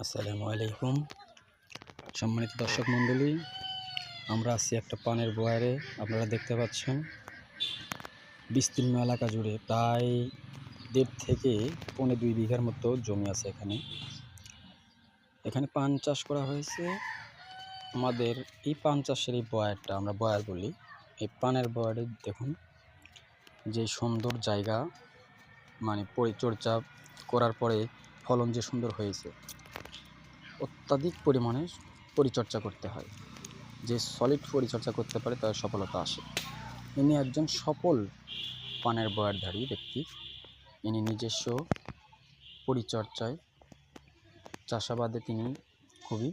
আসসালামু আলাইকুম। সম্মানিত দর্শক মণ্ডলী, আমরা আছি একটা পানের বয়ারে। আপনারা দেখতে পাচ্ছেন বিস্তীর্ণ এলাকা জুড়ে প্রায় 1.5 থেকে 2.25 বিঘার মতো জমি আছে। এখানে পান চাষ করা হয়েছে। আমাদের এই পান চাষের এই বয়ারটা আমরা বয়ার বলি। এই পানের বয়ারে দেখুন যে সুন্দর জায়গা, মানে পরিচর্যা করার পরে ফলন যে সুন্দর হয়েছে। অত্যাধিক পরিমাণে পরিচর্যা করতে হয়। যে সলিড পরিচর্যা করতে পারে তার সফলতা আসে। ইনি একজন সফল পানের বয়ারধারী ব্যক্তি। ইনি নিজস্ব পরিচর্যায় চাষাবাদে তিনি খুবই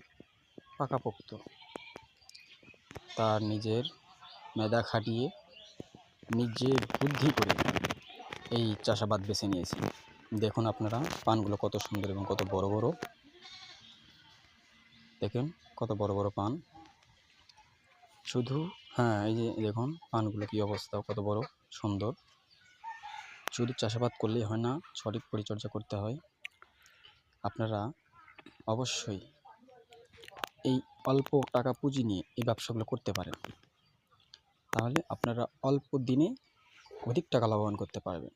পাকাপোক্ত। তার নিজের মেধা খাটিয়ে নিজে বুদ্ধি করে এই চাষাবাদ বেছে নিয়েছেন। দেখুন আপনারা পানগুলো কত সুন্দর এবং কত বড় বড়। দেখেন কত বড় বড় পান। শুধু এই যে দেখুন পানগুলো কি অবস্থা, কত বড় সুন্দর। শুধু চাষাবাদ করলেই হয় না, সঠিক পরিচর্যা করতে হয়। আপনারা অবশ্যই এই অল্প টাকা পুঁজি নিয়ে এই ব্যবসাগুলো করতে পারেন। তাহলে আপনারা অল্প দিনে অধিক টাকা লাভবান করতে পারবেন।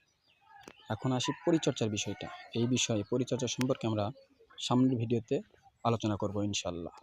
এখন আসি পরিচর্যার বিষয়টা। এই বিষয়ে পরিচর্যা সম্পর্কে আমরা সামনের ভিডিওতে আলোচনা করব ইনশাআল্লাহ।